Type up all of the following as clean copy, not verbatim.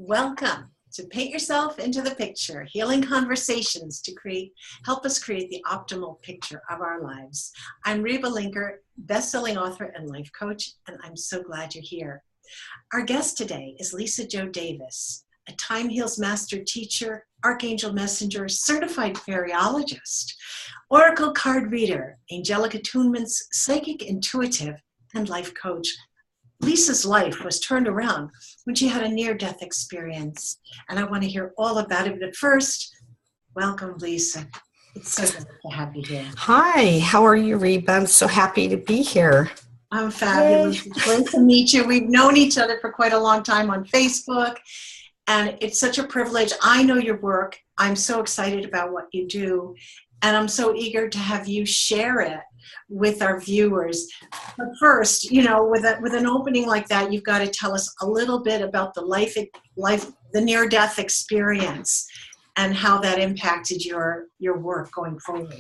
Welcome to Paint Yourself into the Picture, Healing Conversations to help us create the optimal picture of our lives. I'm Reba, best-selling author and life coach, and I'm so glad you're here. Our guest today is Lisa Jo Davis, a Time Heals Master teacher, Archangel messenger, certified fairyologist, oracle card reader, angelic attunements, psychic intuitive, and life coach. Lisa's life was turned around when she had a near-death experience, and I want to hear all about it. But first, welcome, Lisa. It's so good to have you here. Hi, how are you, Reba? I'm so happy to be here. I'm fabulous. Yay. It's great to meet you. We've known each other for quite a long time on Facebook, and it's such a privilege. I know your work. I'm so excited about what you do, and I'm so eager to have you share it with our viewers. But first, with an opening like that, you've got to tell us a little bit about the the near-death experience and how that impacted your work going forward.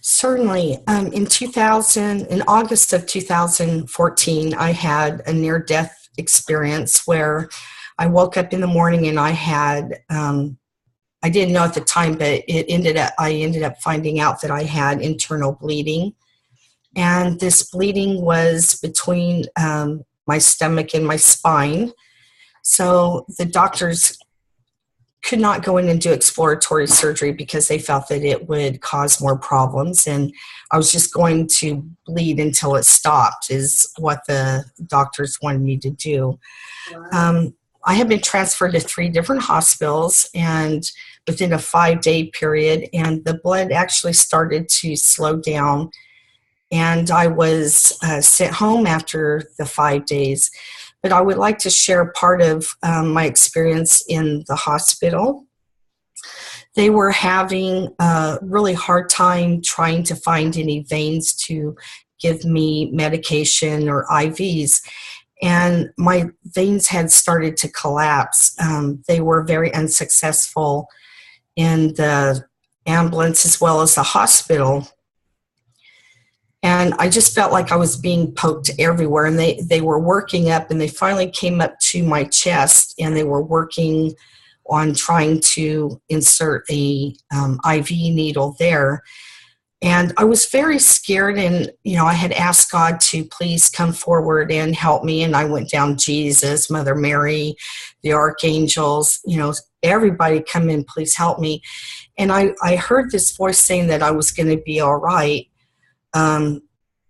Certainly. In August of 2014, I had a near-death experience where I woke up in the morning and I had, I didn't know at the time, but I ended up finding out that I had internal bleeding. And this bleeding was between my stomach and my spine. So the doctors could not go in and do exploratory surgery because they felt that it would cause more problems. And I was just going to bleed until it stopped is what the doctors wanted me to do. Wow. I had been transferred to 3 different hospitals and within a 5-day period, and the blood actually started to slow down. And I was sent home after the 5 days. But I would like to share part of my experience in the hospital. They were having a really hard time trying to find any veins to give me medication or IVs. And my veins had started to collapse. They were very unsuccessful in the ambulance as well as the hospital. And I just felt like I was being poked everywhere. And they were working up, and they finally came up to my chest, and they were working on trying to insert a IV needle there. And I was very scared, and, I had asked God to please come forward and help me. And I went down, Jesus, Mother Mary, the archangels, everybody come in, please help me. And I heard this voice saying that I was going to be all right. And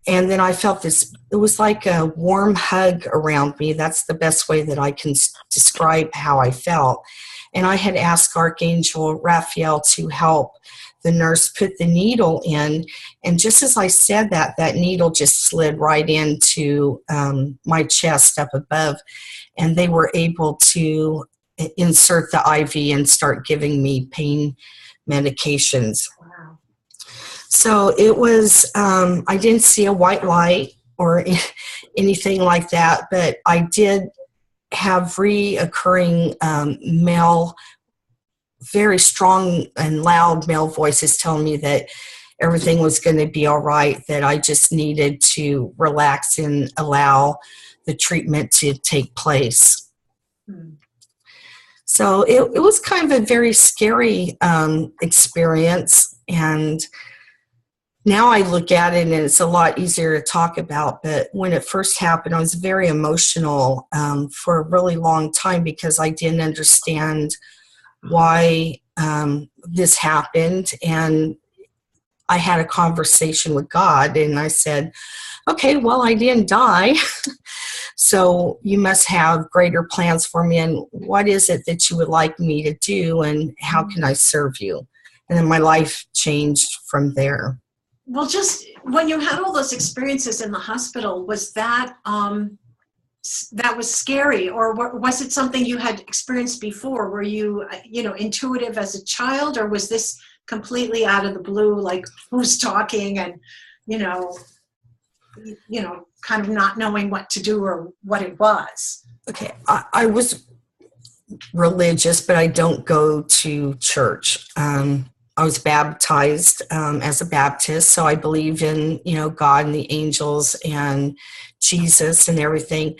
then I felt this, it was like a warm hug around me. That's the best way that I can describe how I felt. And I had asked Archangel Raphael to help the nurse put the needle in. And just as I said that, that needle just slid right into my chest up above. And they were able to insert the IV and start giving me pain medications. Wow. So it was, I didn't see a white light or anything like that, but I did have reoccurring very strong and loud male voices telling me that everything was going to be all right, that I just needed to relax and allow the treatment to take place. Mm. So it was kind of a very scary experience, and now I look at it and it's a lot easier to talk about, but when it first happened, I was very emotional for a really long time because I didn't understand why this happened. And I had a conversation with God, and I said, okay, well, I didn't die. So you must have greater plans for me, and what is it that you would like me to do, and how can I serve you? And then my life changed from there. Well, just when you had all those experiences in the hospital, was that that was scary, or was it something you had experienced before? Were you, intuitive as a child, or was this completely out of the blue, like who's talking and, kind of not knowing what to do or what it was? Okay, I was religious, but I don't go to church. I was baptized as a Baptist, so I believe in, God and the angels and Jesus and everything.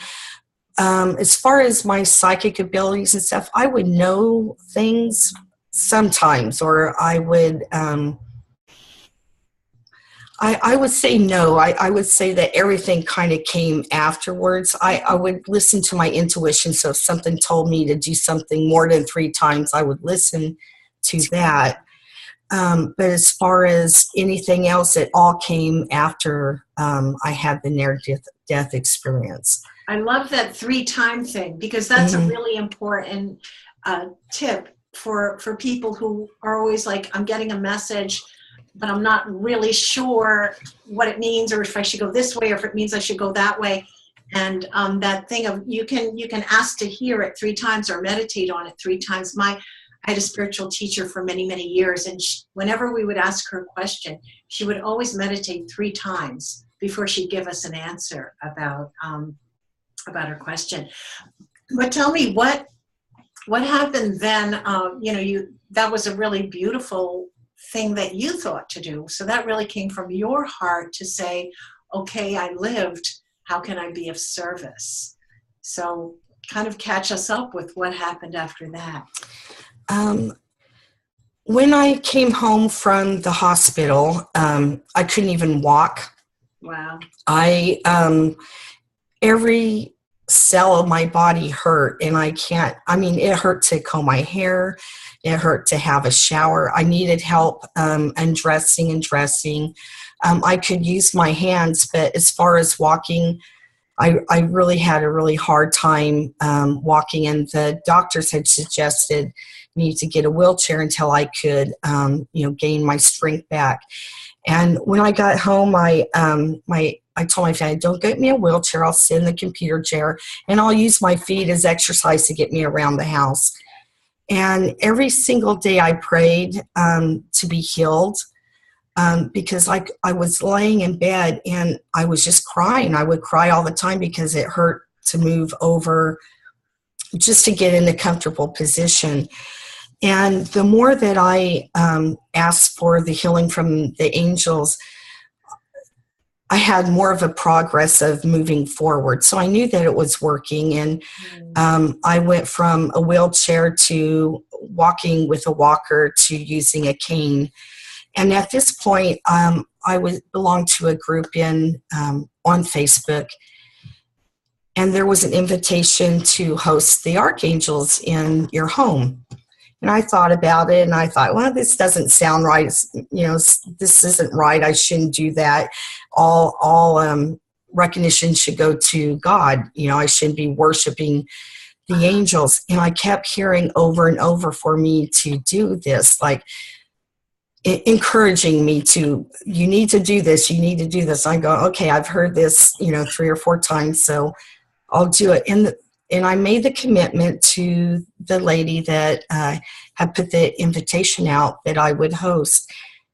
As far as my psychic abilities and stuff, I would know things sometimes, or I would I would say no. I would say that everything kind of came afterwards. I would listen to my intuition. So if something told me to do something more than 3 times, I would listen to that. But as far as anything else, it all came after I had the near-death experience. I love that 3-time thing, because that's a really important tip for people who are always like, I'm getting a message, but I'm not really sure what it means, or if I should go this way, or if it means I should go that way. And that thing of you can ask to hear it 3 times or meditate on it 3 times. I had a spiritual teacher for many, many years, and whenever we would ask her a question, she would always meditate 3 times before she'd give us an answer about her question. But tell me, what happened then? That was a really beautiful thing that you thought to do. So that really came from your heart to say, okay, I lived, how can I be of service? So kind of catch us up with what happened after that. When I came home from the hospital, I couldn't even walk. Wow. Every cell of my body hurt, and it hurt to comb my hair. It hurt to have a shower. I needed help undressing and dressing. I could use my hands, but as far as walking, I really had a really hard time walking, and the doctors had suggested me to get a wheelchair until I could, gain my strength back. And when I got home, I told my family, don't get me a wheelchair. I'll sit in the computer chair, and I'll use my feet as exercise to get me around the house. And every single day I prayed to be healed, because I was laying in bed and I was just crying. I would cry all the time because it hurt to move over just to get in a comfortable position. And the more that I asked for the healing from the angels, I had more of a progress of moving forward. So I knew that it was working. And I went from a wheelchair to walking with a walker to using a cane. And at this point, I belonged to a group on Facebook. And there was an invitation to host the Archangels in your home. And I thought about it, and I thought, well, this doesn't sound right. This isn't right. I shouldn't do that. All recognition should go to God. I shouldn't be worshiping the angels. And I kept hearing over and over for me to do this, like encouraging me to, you need to do this. You need to do this. I go, okay, I've heard this, 3 or 4 times, so I'll do it. And I made the commitment to the lady that had put the invitation out that I would host.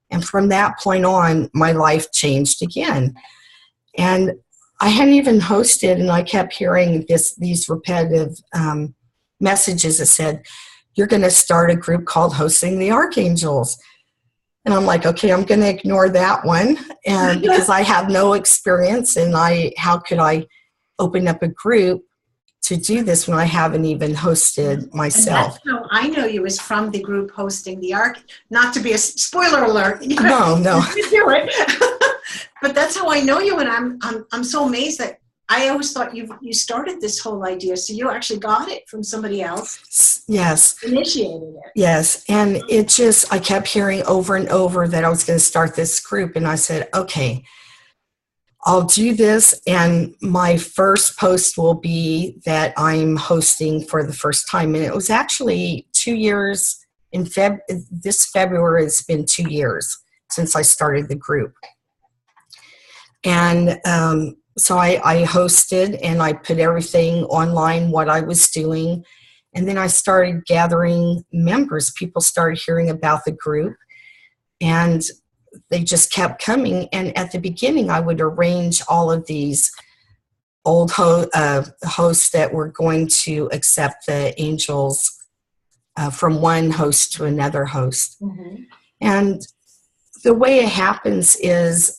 And from that point on, my life changed again. And I hadn't even hosted, and I kept hearing these repetitive messages that said, you're going to start a group called Hosting the Archangels. And I'm like, okay, I'm going to ignore that one, and because I have no experience, and how could I open up a group to do this when I haven't even hosted myself? And that's how I know you, is from the group Hosting the Ark. Not to be a spoiler alert. No. You do it. But that's how I know you, and I'm so amazed that I always thought you started this whole idea, so you actually got it from somebody else. Yes. Initiated it. Yes, and I kept hearing over and over that I was going to start this group, and I said, okay, I'll do this, and my first post will be that I'm hosting for the first time. And it was actually 2 years. This February, it's been 2 years since I started the group. And so I hosted, and I put everything online, what I was doing. And then I started gathering members. People started hearing about the group, and they just kept coming. And at the beginning, I would arrange all of these old hosts that were going to accept the angels from one host to another host. Mm-hmm. And the way it happens is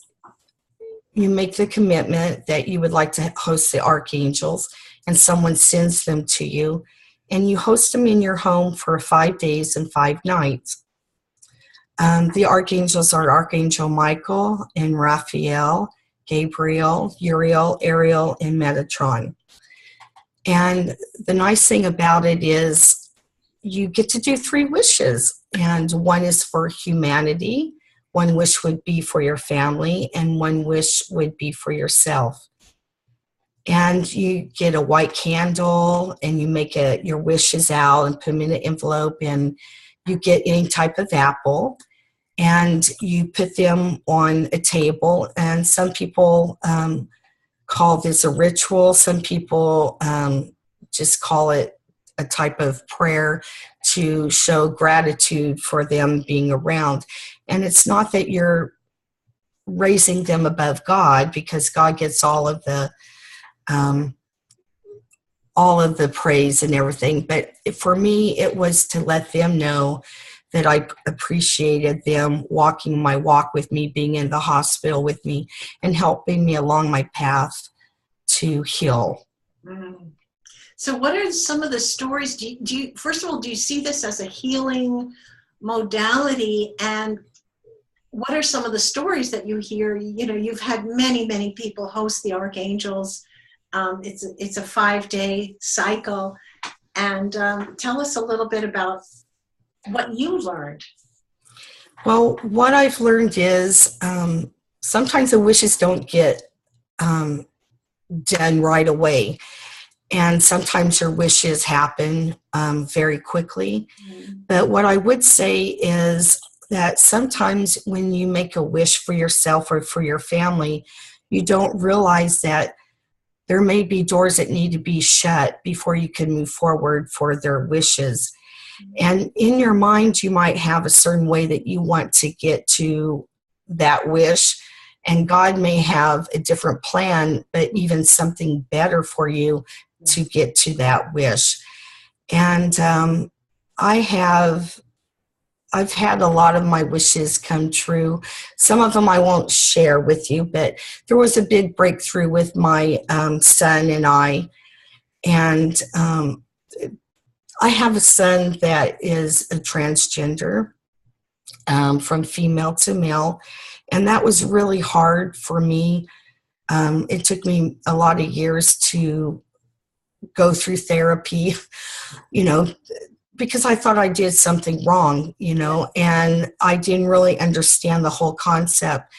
you make the commitment that you would like to host the Archangels, and someone sends them to you, and you host them in your home for 5 days and 5 nights. The archangels are Archangel Michael and Raphael, Gabriel, Uriel, Ariel, and Metatron. And the nice thing about it is you get to do 3 wishes, and one is for humanity, one wish would be for your family, and one wish would be for yourself. And you get a white candle, and you make your wishes out and put them in an envelope, and you get any type of apple, and you put them on a table. And some people call this a ritual. Some people just call it a type of prayer to show gratitude for them being around. And it's not that you're raising them above God, because God gets all of the praise and everything. But for me, it was to let them know that I appreciated them walking my walk with me, being in the hospital with me, and helping me along my path to heal. Mm. So what are some of the stories? Do you, first of all, do you see this as a healing modality? And what are some of the stories that you hear? You know, you've had many, many people host the Archangels. It's a 5-day cycle. And tell us a little bit about what you learned. Well, what I've learned is sometimes the wishes don't get done right away. And sometimes your wishes happen very quickly. Mm-hmm. But what I would say is that sometimes when you make a wish for yourself or for your family, you don't realize that there may be doors that need to be shut before you can move forward for their wishes. And in your mind, you might have a certain way that you want to get to that wish. And God may have a different plan, but even something better for you to get to that wish. And I've had a lot of my wishes come true. Some of them I won't share with you, but there was a big breakthrough with my son and I. And I have a son that is a transgender, from female to male, and that was really hard for me. It took me a lot of years to go through therapy, you know, because I thought I did something wrong, you know, and I didn't really understand the whole concept.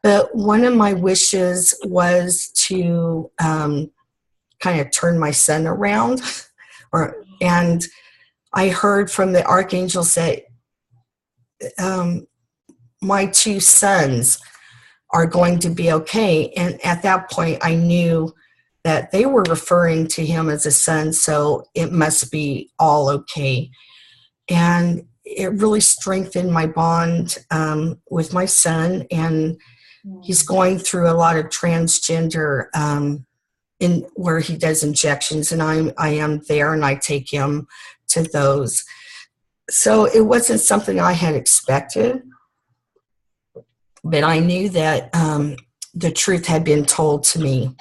But one of my wishes was to kind of turn my son around, and I heard from the archangels that my 2 sons are going to be okay. And at that point, I knew that they were referring to him as a son, so it must be all okay. And it really strengthened my bond with my son, and he's going through a lot of transgender in where he does injections, and I am there, and I take him to those. So it wasn't something I had expected, but I knew that the truth had been told to me.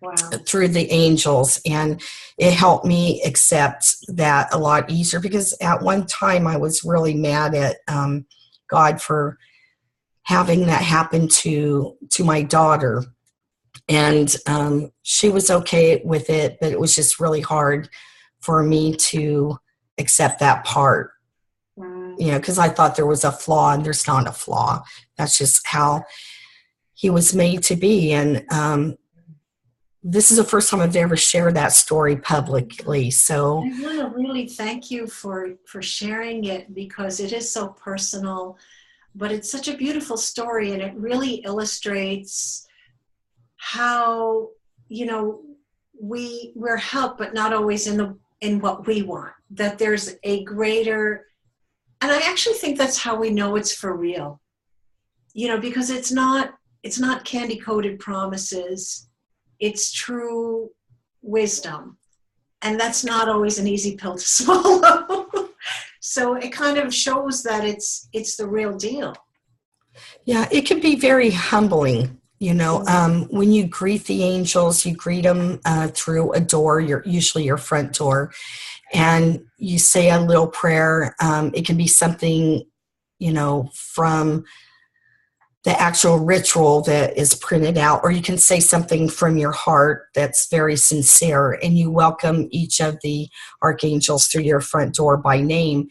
Wow. Through the angels, and it helped me accept that a lot easier, because at one time I was really mad at God for having that happen to my daughter, and she was okay with it, but it was just really hard for me to accept that part. Wow. You know, because I thought there was a flaw, and there's not a flaw. That's just how he was made to be. And this is the first time I've ever shared that story publicly. So I want to really thank you for sharing it, because it is so personal, but it's such a beautiful story, and it really illustrates how, you know, we're helped, but not always in what we want. That there's a greater, and I actually think that's how we know it's for real. You know, because it's not candy-coated promises. It's true wisdom. And that's not always an easy pill to swallow. So it kind of shows that it's the real deal. Yeah, it can be very humbling, When you greet the angels, you greet them through a door, usually your front door, and you say a little prayer. It can be something, from the actual ritual that is printed out, or you can say something from your heart that's very sincere, and you welcome each of the archangels through your front door by name.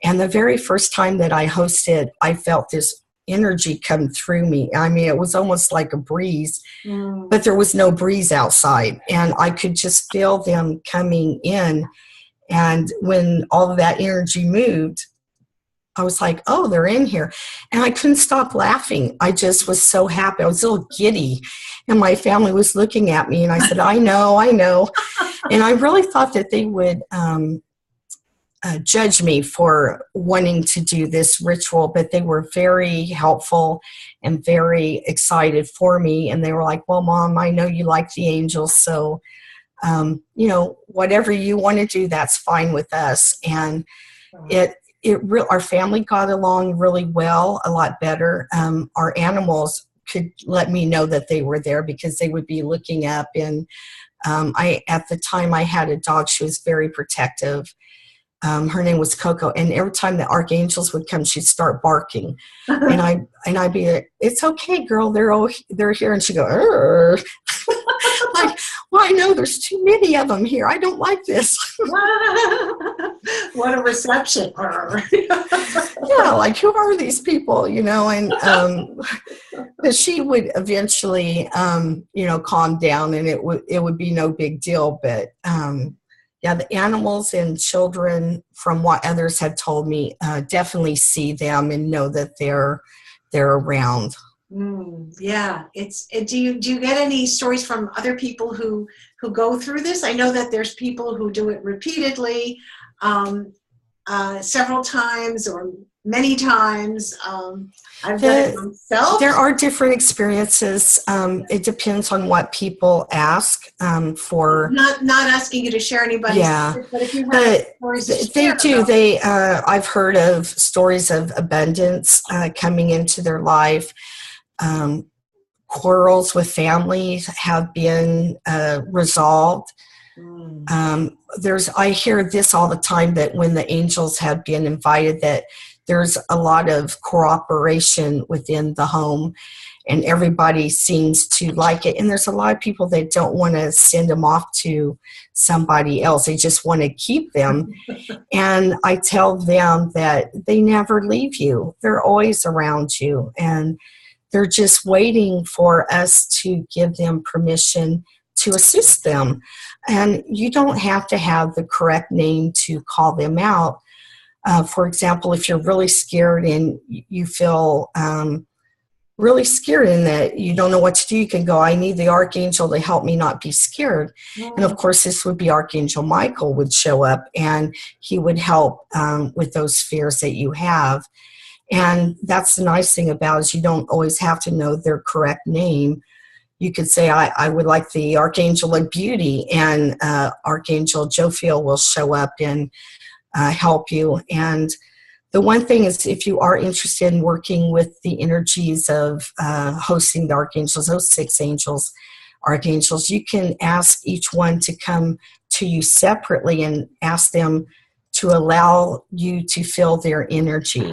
And the very first time that I hosted, I felt this energy come through me. I mean, it was almost like a breeze, but there was no breeze outside, and I could just feel them coming in. And when all of that energy moved, I was like, oh, they're in here. And I couldn't stop laughing. I just was so happy. I was a little giddy. And my family was looking at me, and I said, I know. And I really thought that they would judge me for wanting to do this ritual, but they were very helpful and very excited for me. And they were like, well, Mom, I know you like the angels, so, whatever you want to do, that's fine with us. And our family got along really well, a lot better. Our animals could let me know that they were there because they would be looking up. And at the time I had a dog, she was very protective. Her name was Coco, and every time the archangels would come, she'd start barking, and I'd be like, "It's okay, girl, they're here," and she'd go, "Urgh." Like, well, I know there's too many of them here. I don't like this. What a reception! Yeah, like, who are these people? And she would eventually, calm down, and it would be no big deal, but. Yeah, the animals and children, from what others have told me, definitely see them and know that they're around. Yeah, do you get any stories from other people who go through this? I know that there's people who do it repeatedly, several times or many times. I've done it myself. There are different experiences. It depends on what people ask for. Not asking you to share anybody's. Yeah, but if you have stories to they share do. About. I've heard of stories of abundance coming into their life. Quarrels with families have been resolved. I hear this all the time, that when the angels have been invited, that there's a lot of cooperation within the home, and everybody seems to like it. And there's a lot of people that don't want to send them off to somebody else. They just want to keep them. And I tell them that they never leave you. They're always around you. And they're just waiting for us to give them permission to assist them. And you don't have to have the correct name to call them out. For example, if you're really scared and you feel really scared and that you don't know what to do, you can go, I need the Archangel to help me not be scared. And of course, this would be Archangel Michael would show up, and he would help with those fears that you have. And that's the nice thing about it, is you don't always have to know their correct name. You could say, I would like the Archangel of Beauty, and Archangel Jophiel will show up and help you. And the one thing is, if you are interested in working with the energies of hosting the archangels, those 6 archangels, you can ask each one to come to you separately and ask them to allow you to feel their energy.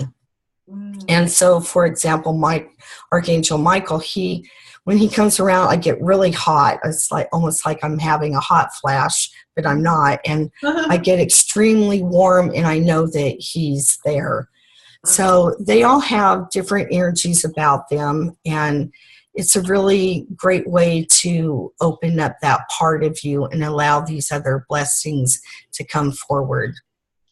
And so, for example, Archangel Michael, when he comes around, I get really hot. It's like almost like I'm having a hot flash, but I'm not. And I get extremely warm, and I know that he's there. So they all have different energies about them, and it's a really great way to open up that part of you and allow these other blessings to come forward.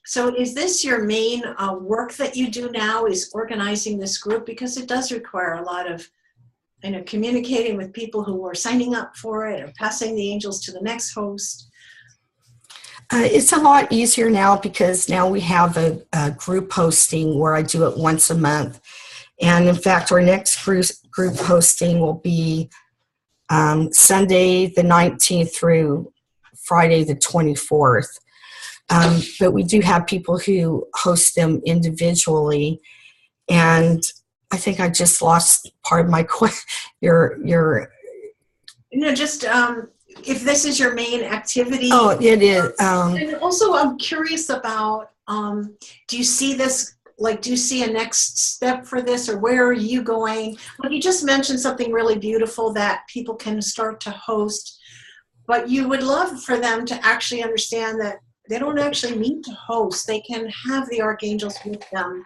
So is this your main work that you do now, is organizing this group? Because it does require a lot of communicating with people who are signing up for it or passing the angels to the next host. It's a lot easier now, because now we have a group hosting where I do it once a month. And in fact, our next group hosting will be Sunday the 19th through Friday the 24th. But we do have people who host them individually. And I think I just lost part of my your. Just if this is your main activity. Oh, it is. And also, I'm curious about, do you see this, like, do you see a next step for this, or where are you going? Well, you just mentioned something really beautiful that people can start to host, but you would love for them to actually understand that they don't actually need to host. They can have the archangels with them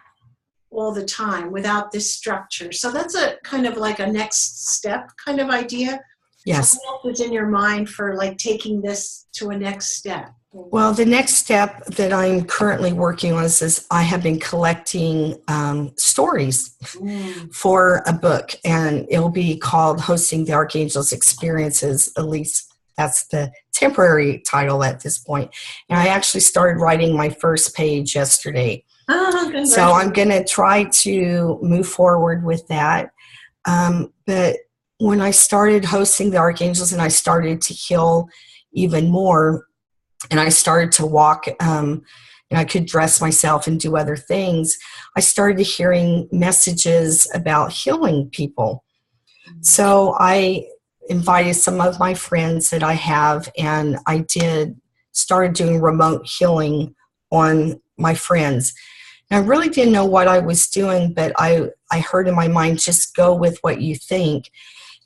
all the time without this structure. So that's a kind of like a next step kind of idea. Yes. So what else is in your mind for like taking this to a next step? Well, the next step that I'm currently working on is I have been collecting stories for a book, and it'll be called Hosting the Archangels Experiences. At least that's the temporary title at this point. And I actually started writing my first page yesterday. Oh, so I'm going to try to move forward with that. But when I started hosting the Archangels and I started to heal even more, and I started to walk, and I could dress myself and do other things, I started hearing messages about healing people. So I invited some of my friends that I have, and I started doing remote healing on my friends. And I really didn't know what I was doing, but I heard in my mind, just go with what you think.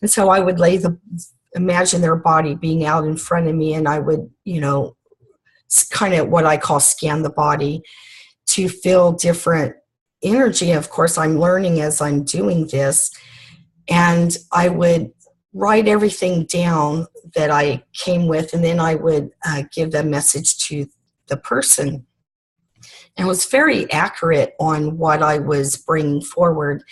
And so I would imagine their body being out in front of me, and I would, kind of what I call scan the body to feel different energy. Of course, I'm learning as I'm doing this, and I would write everything down that I came with, and then I would give the message to the person. And it was very accurate on what I was bringing forward.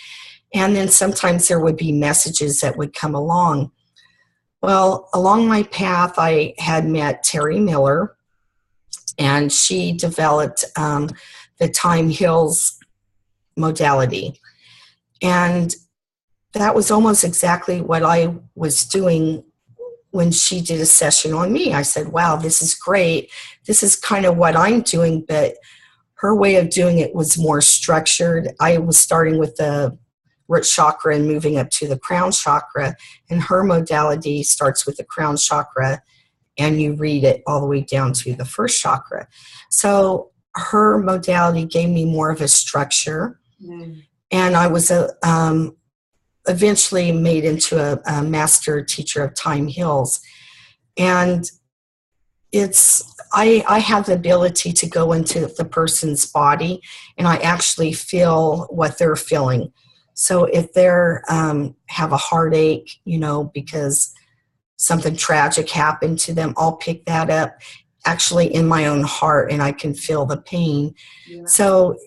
And then sometimes there would be messages that would come along. Well, along my path, I had met Terry Miller, and she developed the Time Heals modality. And that was almost exactly what I was doing when she did a session on me. I said, wow, this is great. This is kind of what I'm doing, but her way of doing it was more structured. I was starting with the root chakra and moving up to the crown chakra, and her modality starts with the crown chakra, and you read it all the way down to the first chakra. So her modality gave me more of a structure, and I was eventually made into a master teacher of Time Heals. And I have the ability to go into the person's body, and I actually feel what they're feeling. So if they're have a heartache, because something tragic happened to them, I'll pick that up actually in my own heart, and I can feel the pain. Yeah. So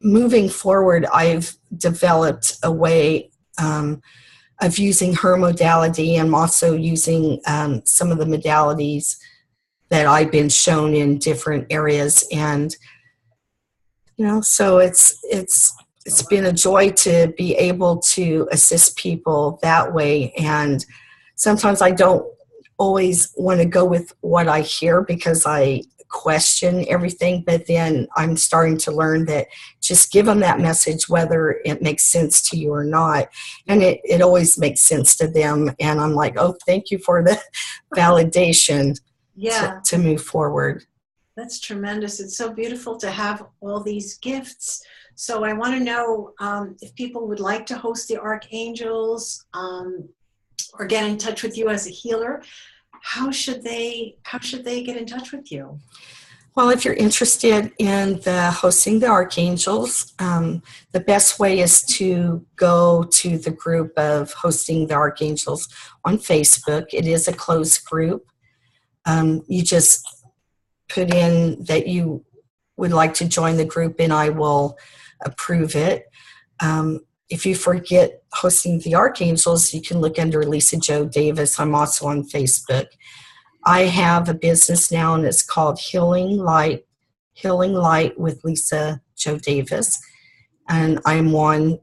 moving forward, I've developed a way of using her modality, and also using some of the modalities that I've been shown in different areas. And, so it's been a joy to be able to assist people that way. And sometimes I don't always want to go with what I hear because I question everything, but then I'm starting to learn that just give them that message whether it makes sense to you or not, and it always makes sense to them, and I'm like, oh, thank you for the validation. To move forward. That's tremendous. It's so beautiful to have all these gifts. So I want to know if people would like to host the Archangels or get in touch with you as a healer. How should they get in touch with you? Well, if you're interested in the hosting the Archangels, the best way is to go to the group of Hosting the Archangels on Facebook. It is a closed group. You just put in that you would like to join the group, and I will approve it. If you forget Hosting the Archangels, you can look under Lisa Jo Davis. I'm also on Facebook. I have a business now, and it's called Healing Light with Lisa Jo Davis. And I'm on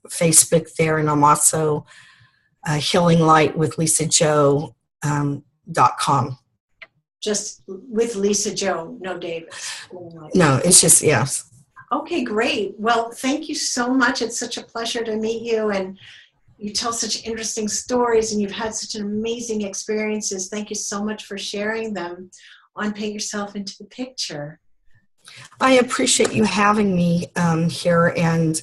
Facebook there, and I'm also Healing Light with Lisa Jo .com. Just with Lisa Jo, no Davis. No, it's just, yes. Okay, great. Well, thank you so much. It's such a pleasure to meet you, and you tell such interesting stories, and you've had such an amazing experiences. Thank you so much for sharing them on Paint Yourself into the Picture. I appreciate you having me here, and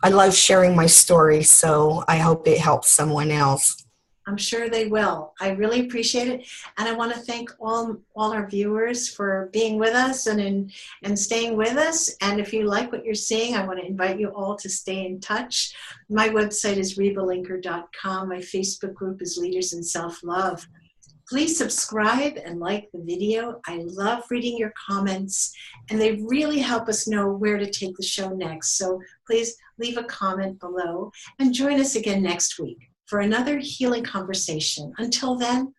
I love sharing my story, so I hope it helps someone else. I'm sure they will. I really appreciate it. And I want to thank all our viewers for being with us and staying with us. And if you like what you're seeing, I want to invite you all to stay in touch. My website is rebalinker.com. My Facebook group is Leaders in Self-Love. Please subscribe and like the video. I love reading your comments, and they really help us know where to take the show next. So please leave a comment below and join us again next week for another healing conversation. Until then,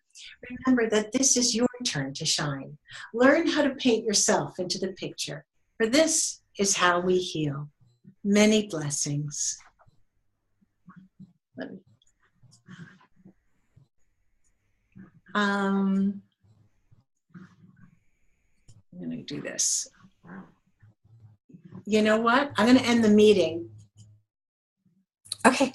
remember that this is your turn to shine. Learn how to paint yourself into the picture, for this is how we heal. Many blessings. I'm going to do this. You know what? I'm going to end the meeting. Okay.